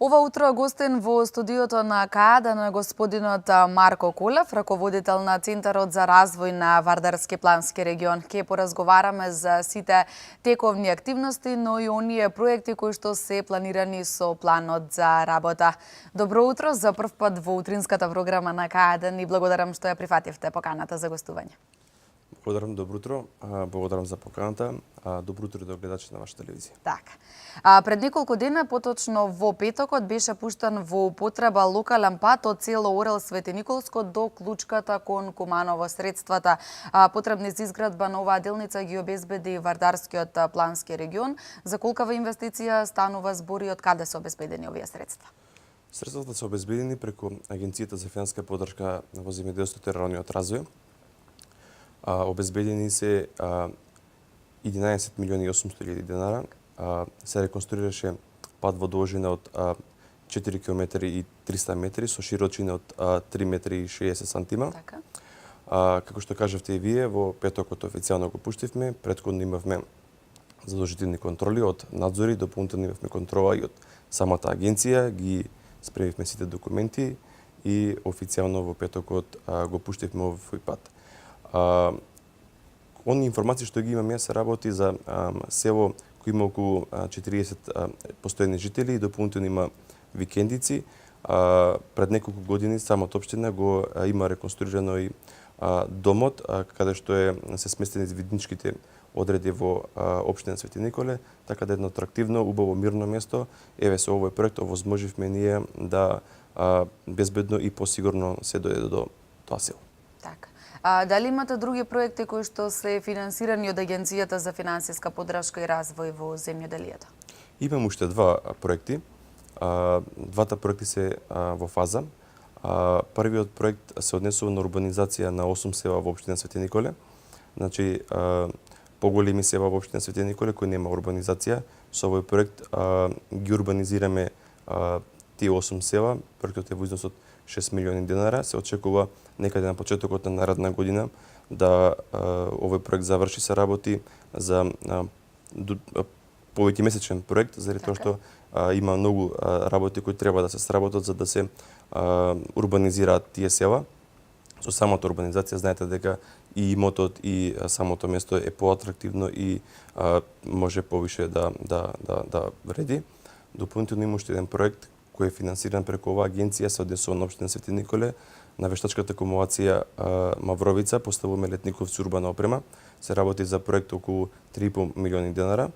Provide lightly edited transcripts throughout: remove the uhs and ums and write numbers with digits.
Ова утро гостин во студиото на КАДН е господинот Марко Кулев, раководител на Центарот за развој на Вардарски плански регион. Ке поразговараме за сите тековни активности, но и оние проекти кои што се планирани со планот за работа. Добро утро за прв пат во утринската програма на КАДН и благодарам што ја прифативте поканата за гостување. Благодарам, добро утро. Благодарам за поканата. Добро утро до гледачите на вашата телевизија. Така. Пред неколку дена, поточно во петокот, беше пуштен во употреба локален пат од село Орел Свети Николско до Клучката кон Куманово. Средствата потребни за изградба на оваа делница ги обезбеди Вардарскиот плански регион. За колкава инвестиција станува збор и од каде се обезбедени овие средства? Средствата се обезбедени преку Агенцијата за финансиска поддршка во земјоделството и руралниот развој. Обезбедени се 11 милиони и 800 илјади денара. Се реконструираше пат во должина од 4 км и 300 метри со широчина од 3 метри и 60 сантима. Така. Како што кажавте и вие, во петокот официјално го пуштивме. Претходно имавме задолжителни контроли од надзори, дополнително имавме контрола и од самата агенција, ги спремивме сите документи и официјално во петокот го пуштивме овој пат. Они информации што ги имам јас се работи за село кој има околу 40 постојани жители и дополнително има викендици. Пред неколку години самата општина го има реконструирано и домот каде што се сместени видничките одреди во општина Свети Николе, така да едно атрактивно, убаво, мирно место. Еве со овој проект овозможивме ние да безбедно и посигурно се дојде до тоа село. Така. Дали имате други проекти кои што се финансирани од Агенцијата за финансиска поддршка и развој во земјоделието? Имам уште два проекти. Двата проекти се во фаза. Првиот проект се однесува на урбанизација на 8 села во општина Свети Николе. Значи, поголеми села во општина Свети Николе кои нема урбанизација. Со овој проект ги урбанизираме тие 8 села. Проектот е во износ од 6 милиони денара. Се очекува некаде на почетокот на наредна година да овој проект заврши, се работи за повеќемесечен проект, заради тоа што има многу работи кои треба да се сработат за да се урбанизираат тие села. Со самата урбанизација знаете дека и имотот и самото место е поатрактивно и може повише да вреди. Дополнително има уште еден проект кој е финансиран преку оваа агенција, се однесува на општина Свети Николе, на вештачката акумулација Мавровица, поставуваме летниковци урбана опрема. Се работи за проект околу 3,5 милиони денара.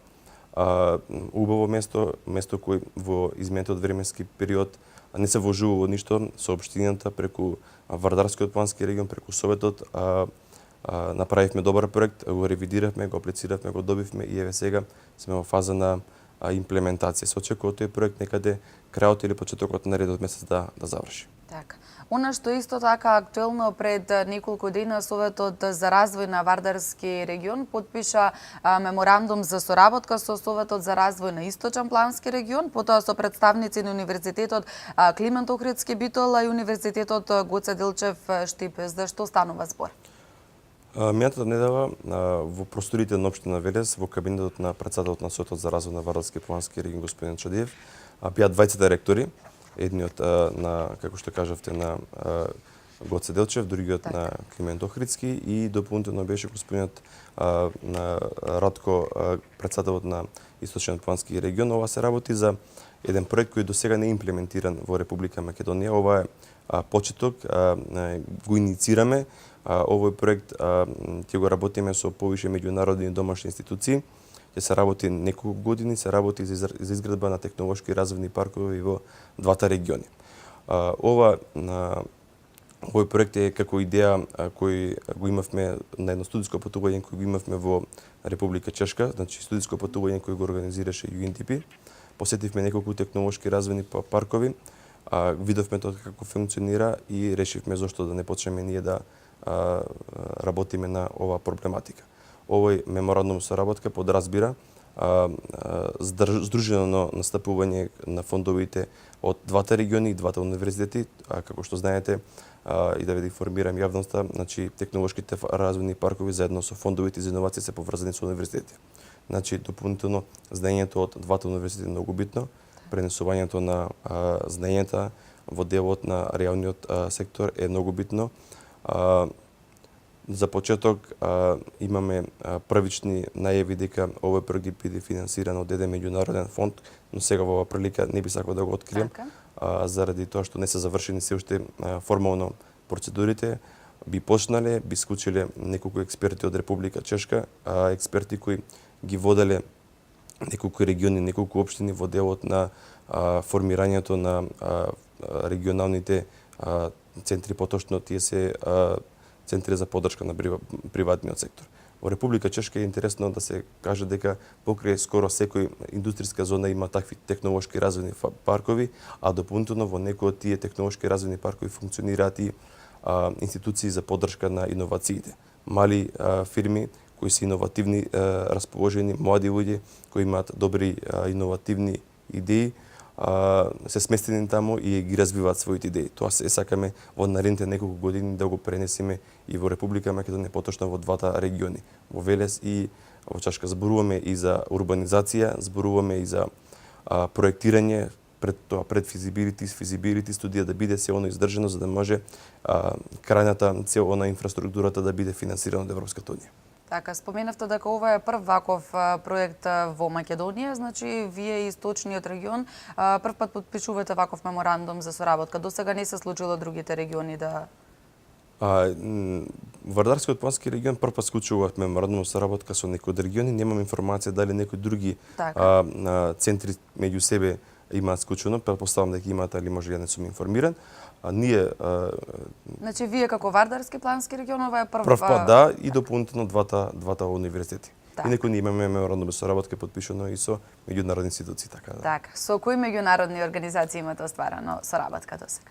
Убаво место кој во изминатиот временски период не се вложува ништо со општината преку Вардарскиот плански регион, преку Советот. Направивме добар проект, го ревидиравме, го аплициравме, го добивме и еве сега сме во фаза на имплементација. Се очекува тој проект некаде крајот или почетокот на наредниот месец да заврши. Така. Она што исто така актуелно пред неколку дена Советот за развој на Вардарски регион потпиша меморандум за соработка со Советот за развој на Источен плански регион, потоа со представници на Универзитетот Климент Охридски Битола и Универзитетот Гоце Делчев Штип. За што станува збор? Минатата недела во просторите на општина Велес, во кабинетот на председателот на Советот за развој на Вардарски плански регион господин Чадиев, беа двајцата ректори, едниот на, како што кажавте, на Гоце Делчев, другиот на Климент Охридски и дополнително беше господинот Радко, председателот на Источен плански регион. Ова се работи за еден проект кој досега не е имплементиран во Република Македонија. Ова е почеток, го иницираме. Овој проект ќе го работиме со повише меѓународни и домашни институции. Ќе се работи неколку години, се работи за изградба на технолошки развојни паркови во двата региони. Овој проект е како идеја кој го имавме на едно студиско патување кој го имавме во Република Чешка, значи студиско патување кој го организираше UNDP. Посетивме неколку технолошки развојни паркови, видовме тоа како функционира и решивме зошто да не почнеме ние да работиме на оваа проблематика. Овој меморандум со работка подразбира здружено настапување на фондовите од двата региони и двата универзитети, како што знаете и да ви информирам јавноста, значи технолошките развојни паркови заедно со фондовите за иновации се поврзани со универзитети. Значи дополнително знаењето од двата универзитети е многу битно. пренесувањето на знаењата во делот на реалниот сектор е многу битно. За почеток имаме првични најави дека овој проект ќе биде финансиран од еден меѓународен фонд, но сега во оваа прилика не би сакал да го открием, заради тоа што не се завршени се уште формално процедурите. Би почнале, би склучиле неколку експерти од Република Чешка, експерти кои ги воделе неколку региони, неколку општини во делот на формирањето на регионалните центри, поточно тие се центри за поддршка на приватниот сектор. Во Република Чешка е интересно да се каже дека покрај скоро секој индустријска зона има такви технолошки развојни паркови, а дополнително во некои од тие технолошки развојни паркови функционираат и институции за поддршка на иновациите. Мали фирми кои се иновативни, расположени, млади луѓе кои имаат добри иновативни идеи, се сместени таму и ги развиваат своите идеи. Тоа се сакаме во наредните неколку години да го пренесеме и во Република Македонија, поточно во двата региони, во Велес и во Чашка. Зборуваме и за урбанизација, зборуваме и за проектирање, пред физибилити студија да биде се оно издржано за да може крајната цел на инфраструктурата да биде финансирана од Европската унија. Така, споменавте дека ова е прв ваков проект во Македонија, значи вие источниот регион прв пат подпишувате ваков меморандум за соработка. До сега не се случило другите региони да Вардарскиот плански регион прв пат склучува меморандум за соработка со некои од региони, немам информација дали некои други центри меѓу себе имаат склучено, претпоставам дека имаат, али може ја не сум информиран. Ние Значи вие како Вардарски плански регион ова е прв пат да и дополнително двата универзитети. Така. Инаку ние имаме меморандум за соработка подпишано и со меѓународни институции, така да. Така, со кои меѓународни организации имате остварено соработка до сега?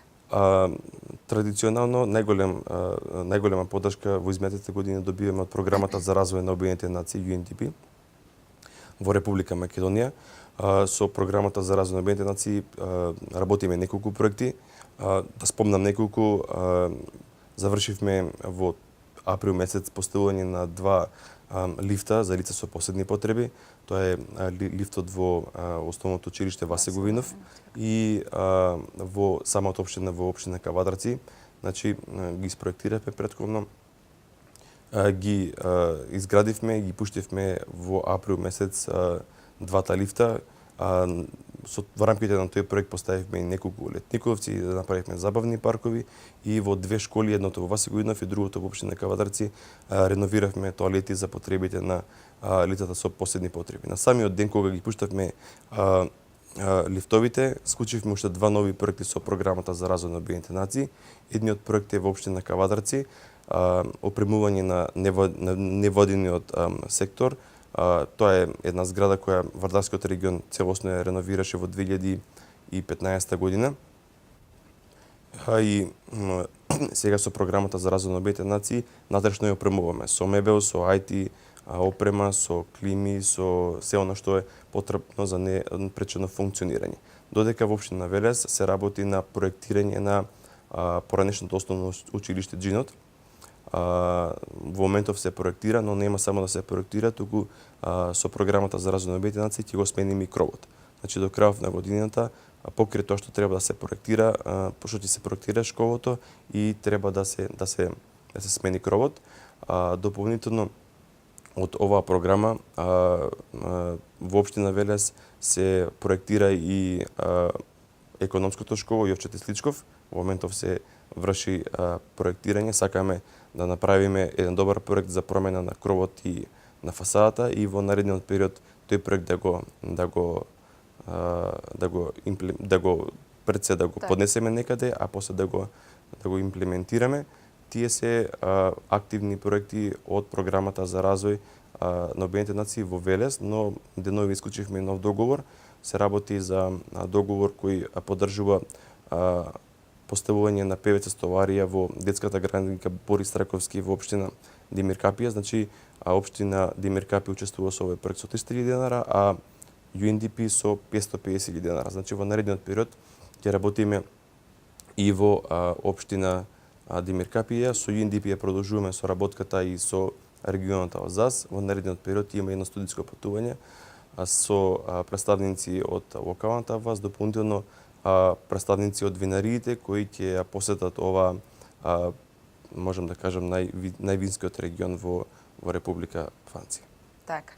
Традиционално најголема поддршка во изминатите години добиваме од програмата за развој на Обединетите нации UNDP во Република Македонија. Со програмата за развој на Обединетите нации работиме неколку проекти. Да спомнам неколку, завршивме во април месец поставување на 2 лифта за лица со посебни потреби. Тоа е лифтот во основното училиште Васе Говинов и во самата општина во општина Кавадарци. Значи ги спроектиравме претходно, ги изградивме, ги пуштивме во април месец 2 лифта. Во рамките на тој проект поставивме и неколку летниковци, да направивме забавни паркови и во 2 школи, едното во Васе Говинов и другото во општина Кавадарци, реновиравме тоалети за потребите на лицата со посебни потреби. На самиот ден кога ги пуштавме лифтовите, склучивме уште 2 нови проекти со програмата за развој на Обединетите нации. Едниот проект е во општина Кавадарци, опремување на неводениот сектор. Тоа е една зграда која Вардарскиот регион целосно ја реновираше во 2015 година. И сега со програмата за развој на Обединетите нации натрешно ја опремуваме со мебел, со IT опрема, со клими, со се она што е потребно за непречено функционирање. Додека во општина Велес се работи на проектирање на поранешното основно училиште Джинот. Во моментов се проектира, но нема само да се проектира, туку со програмата за развој на Обединетите нации ќе го смениме и кровот. Значи до крајот на годината, покрај тоа што треба да се проектира, пошто ќе се проектира школото и треба да се смени кровот. Дополнително од оваа програма во општина Велес се проектира и економското школа Јовче Тесличков. Во моментов се врши проектирање, сакаме да направиме еден добар проект за промена на кровот и на фасадата и во наредниот период тој проект да го поднесеме некаде, а после да го имплементираме. Тие се активни проекти од програмата за развој на Обединетите нации во Велес, но денови исклучивме нов договор. Се работи за договор кој поддржува поставување на ПВЦ столарија во детската градинка Борис Траковски во општина Димир Капија. Значи, општина Димир Капија учествува со овој проект со 300.000 денара, а UNDP со 550.000 денара. Значи, во наредниот период ќе работиме и во општина Димир Капија. Со UNDP ја продолжуваме соработката и со регионот Алзас. Во наредниот период има едно студиско патување со представници од локалната власт, дополнително представници од винариите кои ќе ја посетат ова, можам да кажам, највинскиот регион во Република Франција. Така.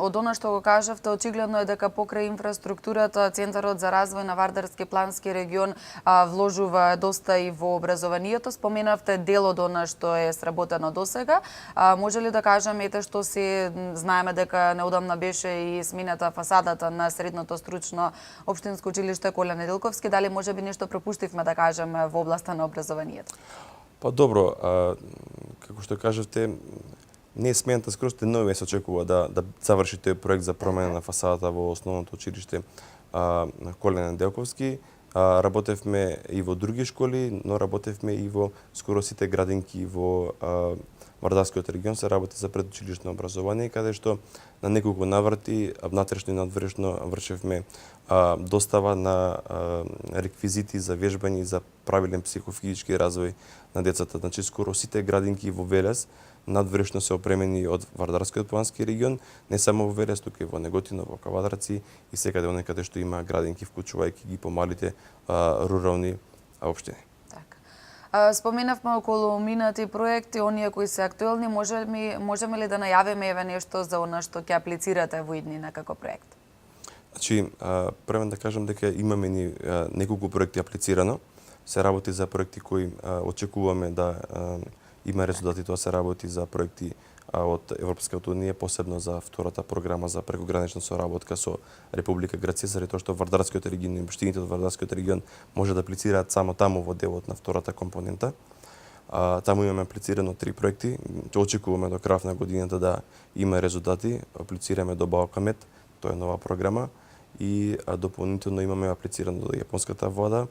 Од она што го кажавте, очигледно е дека покрај инфраструктурата Центарот за развој на Вардарски плански регион вложува доста и во образованието. Споменавте дел од она што е сработено досега. Може ли да кажеме ете што се знаеме дека неодамна беше и смената фасадата на средното стручно општинско училиште Коле Неделковски, дали можеби нешто пропуштивме да кажеме во областа на образованието? Па добро, како што кажавте, не е смената скроз, денови се очекува да заврши тој проект за промена на фасадата во основното училиште Коле Неделковски. Работевме и во други школи, но работевме и во скоро сите градинки во Вардарскиот регион се работи за предучилишно образование, каде што на неколку наврати, внатрешно и надворешно, вршевме достава на реквизити за вежбање и за правилен психофизички развој на децата. Значи, скоро сите градинки во Велес надворешно се опремени од Вардарскиот плански регион, не само во Велес, туку и во Неготино, во Кавадарци и секаде онекаде што има градинки, вклучувајќи ги помалите рурални општини. Споменавме околу минати проекти, оние кои се актуелни, можеме ли да најавиме еве нешто за она што ќе аплицирате во иднина како проект? Значи, прво да кажам дека имаме ни неколку проекти аплицирано. Се работи за проекти кои очекуваме да има резултати. Тоа се работи за проекти од Европската унија, посебно за втората програма за прекогранична соработка со Република Грција, заради тоа што Вардарскиот регион и општините од Вардарскиот регион може да аплицираат само таму во делот на втората компонента. Таму имаме аплицирано 3 проекти. Очекуваме до крај на годината да има резултати. Аплицираме до Балкамет, тоа е нова програма, и дополнително имаме аплицирано до јапонската влада.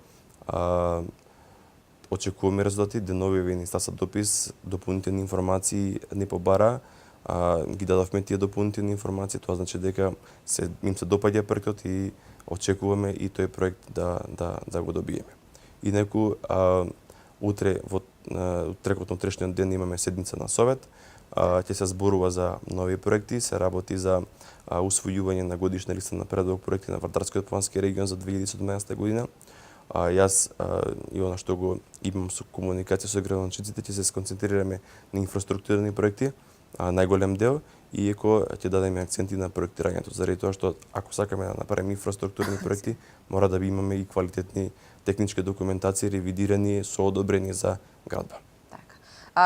Очекуваме резултати, денови ви ни стаса допис, дополнителни информации не побара, ги дадовме тие дополнителни информации, тоа значи дека им се допаѓа проектот и очекуваме и тој проект да го добиеме. Инаку, утре во трекот на утрешниот ден имаме седница на совет, ќе се зборува за нови проекти, се работи за усвојување на годишна листа на предлог проекти на Вардарскиот плански регион за 2017 година. Јас и она што го имам со комуникација со градоначалниците, ќе се сконцентрираме на инфраструктурни проекти, најголем дел, иако ќе дадеме акценти на проектирањето, заради тоа што ако сакаме да направиме инфраструктурни проекти, мора да имаме и квалитетни технички документации, ревидирани, соодобрени за градба. Така.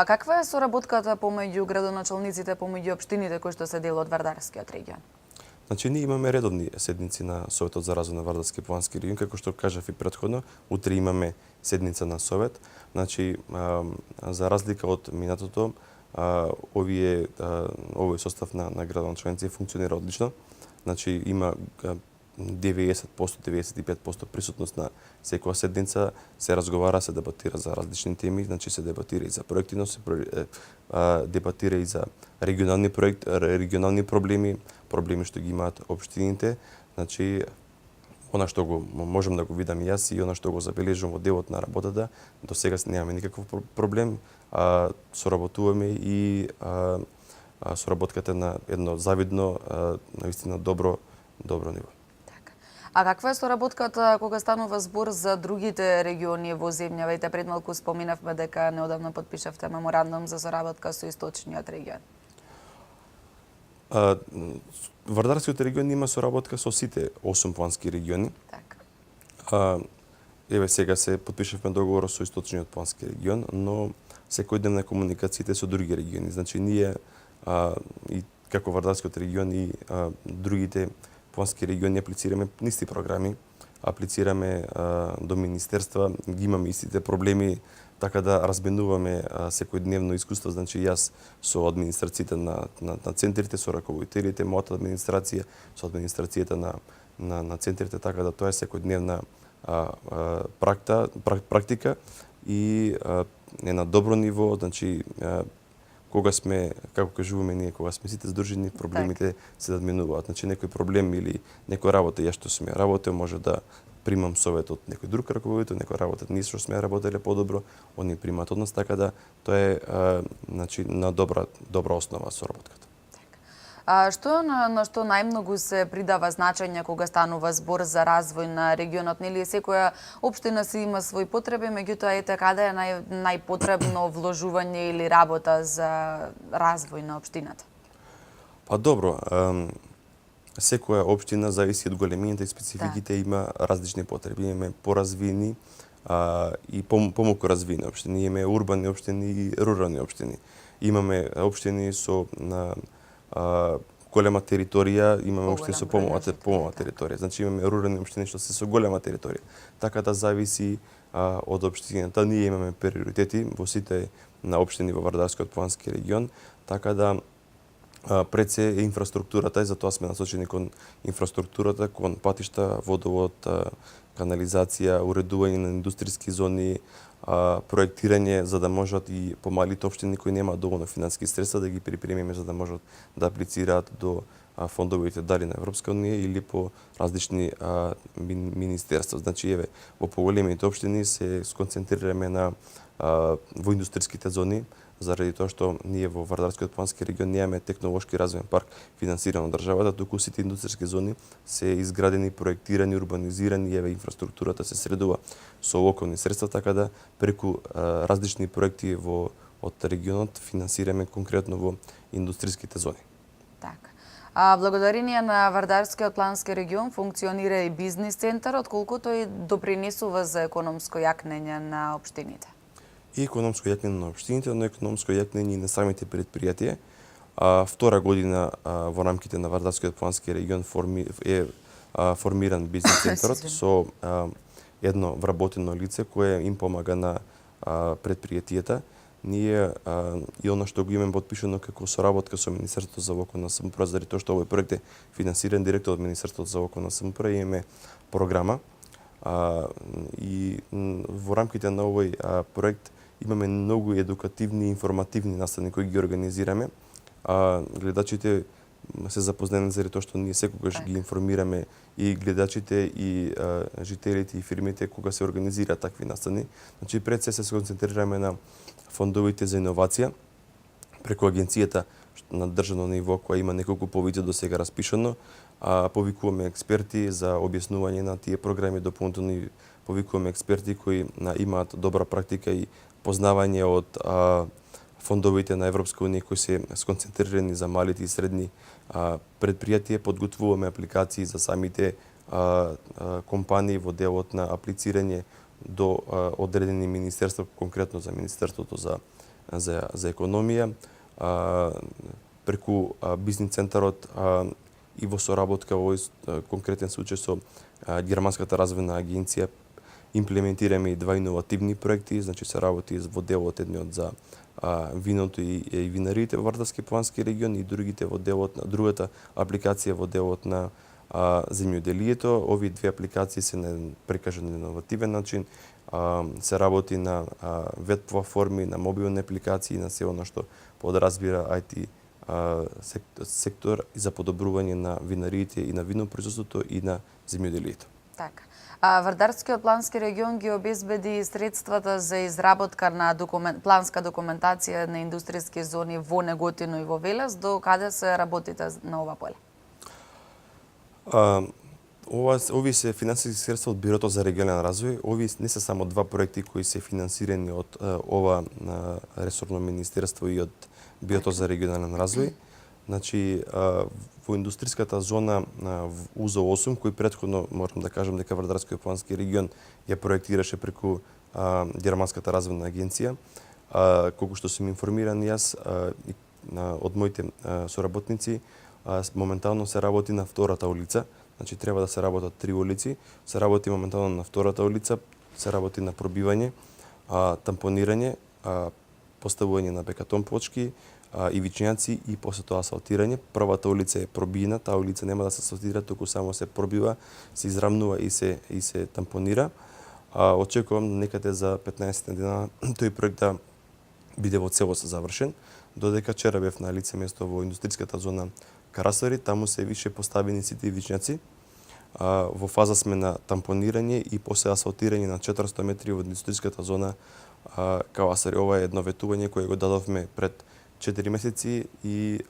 Каква е соработката помеѓу градоначалниците, помеѓу општините кои што се дел од Вардарскиот регион? Значи, ние имаме редовни седници на Советот за развој на Вардарски плански регион, како што кажав и претходно, утре имаме седница на Совет. Значи, за разлика од минатото, овој состав на градоначалници функционира одлично. Значи, има 90-95% присутност на секоја седница, се разговара, се дебатира за различни теми, значи се дебатира и за проекти, но се дебатира и за регионални проблеми што ги имаат општините. Значи, она што го можам да го видам и јас и она што го забележувам во делот на работата, до сега немаме никаков проблем, соработуваме и соработката на едно завидно, наистина добро ниво. А каква е соработката кога станува збор за другите региони во земјава? Ете, пред малку споменавме дека неодамна подпишавте меморандум за соработка со источниот регион. Вардарскиот регион има соработка со сите 8 плански региони. Така. Еве сега се подпишавме договор со источниот плански регион, но секојдневна комуникациите со други региони. Значи ние и како Вардарскиот регион и другите плански региони аплицираме исти програми, аплицираме до министерства, ги имаме истите проблеми, така да разменуваме секојдневно искуство. Значи јас со администрациите на центрите, со раководителите, мојата администрација, со администрацијата на центрите, така да тоа е секојдневна практика и е на добро ниво. Значи кога сме, како кажуваме ние, кога сме сите здружени, проблемите се надминуваат. Значи некој проблем или некоја работа ја што сме работел, може да примам совет од некој друг раководител, некоја работа ние што сме работеле подобро, они примаат од нас, така да тоа е значи на добра основа соработката. Што е на што најмногу се придава значење кога станува збор за развој на регионот? Нели секоја општина си има свои потреби, меѓутоа ете каде е најпотребно вложување или работа за развој на општината? Па добро, секоја општина зависи од големината и спецификите, има различни потреби. Имаме поразвини и помалку развиени општини, имаме урбани општини и рурални општини. Имаме општини со голема територија, имаме општини со помала територија. Значи имаме рурални општини што се со голема територија. Така да зависи од општината. Ние имаме приоритети во сите на општини во Вардарскиот плански регион, така да пред се е инфраструктурата и затоа сме насочени кон инфраструктурата, кон патишта, водовод, канализација, уредување на индустријски зони, проектирање за да можат и помалите општини кои немаат доволно финансиски средства да ги припремиме за да можат да аплицираат до фондовите дали на Европска унија или по различни министерства. Значи еве во поголемите општини се сконцентрираме на во индустријските зони, заради тоа што ние во Вардарскиот плански регион немаме технолошки развоен парк финансиран од државата, туку сите индустријски зони се изградени, проектирани, урбанизирани и еве инфраструктурата се средува со локални средства, така да преку различни проекти од регионот финансираме конкретно во индустријските зони. Така. Благодарение на Вардарскиот плански регион функционира и бизнис центарот, колку тој допринесува за економско јакнење на општините? И економско јакнење на општините, но економско јакнење и на самите предпријатија. Втора година во рамките на Вардарскиот плански регион е формиран бизнис центарот со едно вработено лице кое им помага на предпријатијата. Ние и она што го имаме подпишано како соработка со Министерството за локална самоуправа, заради тоа што овој проект е финансиран директно од Министерството за локална самоуправа, имаме програма и во рамките на овој проект имаме многу едукативни и информативни настани кои ги организираме. Гледачите се запознани заради тоа што ние секогаш ги информираме и гледачите и жителите и фирмите кога се организираат такви настани. Значи пред се концентрираме на фондовите за иновација преку агенцијата на државно ниво која има неколку повиќе до сега распишано, повикуваме експерти за објаснување на тие програми, дополнително повикуваме експерти кои имаат добра практика и познавање од фондовите на Европска унија кои се сконцентрирани за малите и средни предпријатија, подготвуваме апликации за самите компании во делот на аплицирање до одредени министерства, конкретно за Министерството за економија, преку бизнис центарот и во соработка во овој конкретен случај со Германската развојна агенција имплементираме и два иновативни проекти, значи се работи во делот едниот за виното и винариите во Вардарски плански регион и другите во делот на другата апликација во делот на земјоделието. Овие две апликации се на прекажан иновативен начин, се работи на веб платформи, на мобилни апликации, на се она што подразбира IT сектор и за подобрување на винариите и на винопроизводството и на земјоделието. Така. Вардарскиот плански регион ги обезбеди средствата за изработка на планска документација на индустријски зони во Неготино и во Велес. До каде се работите на ова поле? Овие се финансиски средства од Бирото за регионален развој. Овие не се само два проекти кои се финансирани од ова ресорно министерство и од Бирото за регионален развој. Значи, во индустријската зона УЗО 8, кој претходно, можам да кажам дека Вардарскиот плански регион ја проектираше преку Германската развојна агенција, колку што сум информиран јас од моите соработници, моментално се работи на втората улица, значи треба да се работат 3 улици, се работи моментално на втората улица, се работи на пробивање, тампонирање, поставување на бекатон плочки, ивичњаци и после тоа асфалтирање. Првата улица е пробиена, таа улица нема да се асфалтира, туку само се пробива, се израмнува и се тампонира. Очекувам некаде за 15 дена тој проект да биде во целост завршен, додека вчера бев на лице место во индустријската зона Карасари, таму се више поставени сите ивичњаци. Во фаза сме на тампонирање и после асфалтирање на 400 метри во индустријската зона Кавасари. Ова е едно ветување кое го дадовме пред 4 месеци и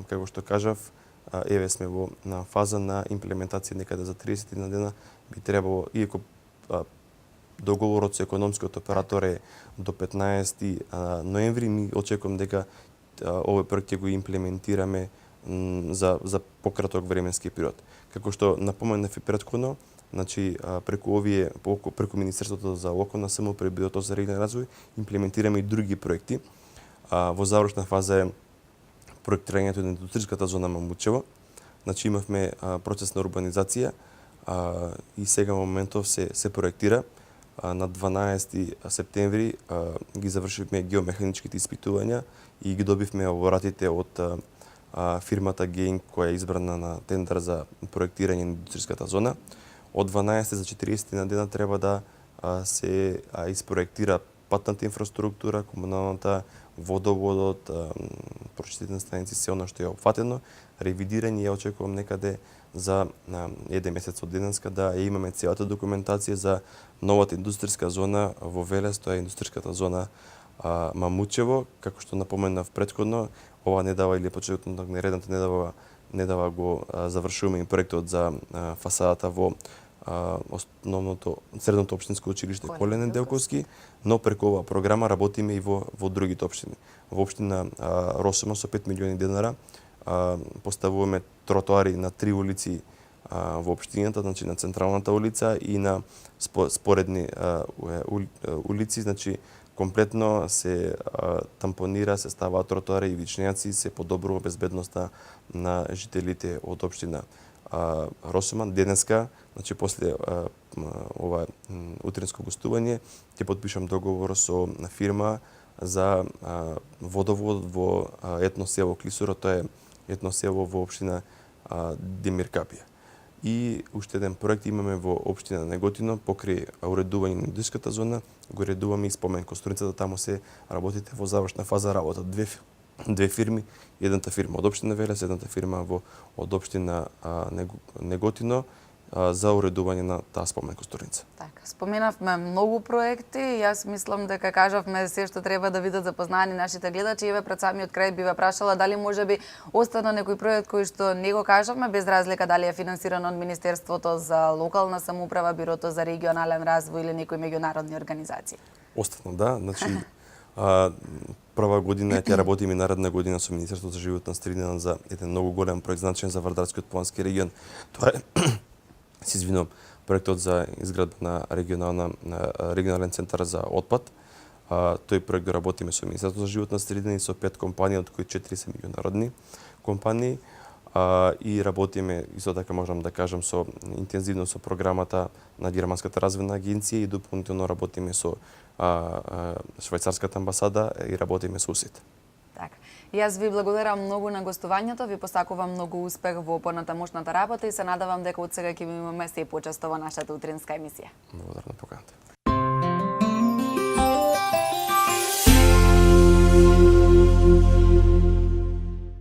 како што кажав, еве сме во на фаза на имплементација некаде за 30 на дена би требало, иако договорот со економскиот оператор е до 15 ноември, ми очекувам дека овој проект ќе го имплементираме за пократок временски период. Како што напоменав и претходно, значи преку Министерството за локална самоуправа и Бирото за регионален развој имплементираме и други проекти. Во завршна фаза е проектирањето на индустријската зона Мамучево. Значи имавме процес на урбанизација и сега во моментов се проектира. На 12 септември ги завршивме геомеханичките испитувања и ги добивме елаборатите од фирмата Гейн, која е избрана на тендер за проектирање на индустријската зона. Од 12 за 40 на дена треба да се испроектира патната инфраструктура, комуналната, водоводот, прочистителни станици, се она што е опфатено. Ревидирање ја очекувам некаде за 1 месец од денеска да ја имаме целата документација за новата индустријска зона во Велес, тоа е индустријската зона Мамучево. Како што напоменав претходно, ова не дава, или почетокот на нередната не дава го завршуваме и проектот за фасадата во средното општинско училиште Коле Неделковски, но преку оваа програма работиме и во другите општини. Во општина Росома со 5 милиони денара поставуваме тротоари на 3 улици во општината, значи на централната улица и на споредни улици, значи комплетно се тампонира, се ставаат тротоари и вичњаци, се подобрува безбедноста на жителите од општина Росоман. Денеска, значи после ова утринско гостување, ќе подпишам договор со фирма за водовод во етно село Клисура, тоа е етно село во општина Демиркапија. И уште еден проект имаме во општина Неготино, покрај уредување на индустријската зона, го уредуваме и спомен Костурницата, таму се работите во завршна фаза работа. Две фирми, едната фирма од општина Велес, едната фирма од општина Неготино за уредување на таа спомен Костурница. Така, споменавме многу проекти и јас мислам дека кажавме се што треба да бидат запознани нашите гледачи. Еве пред самиот крај би ве прашала дали можеби остана некој проект кој што не го кажавме, без разлика дали е финансиран од Министерството за локална самоуправа, Бирото за регионален развој или некои меѓународни организации. Остана, да, значи прва година ќе работиме наредна година со Министерството за животна средина за еден многу голем проект значаен за Вардарскиот плански регион. Тоа е се извинувам, проектот за изградба на регионален центар за отпад. Тој проект го работиме со Министерството за животна средина и со 5 компании, од кои 4 се меѓународни компании. И работиме, исто така можам да кажам, интензивно со програмата на Германската развојна агенција и дополнително работиме со Швајцарската амбасада и работиме со УСИТ. Така. Јас ви благодарам многу на гостувањето, ви посакувам многу успех во понатамошната работа и се надевам дека од сега ќе имаме се почесто во нашата утринска емисија. Благодарам на поканата.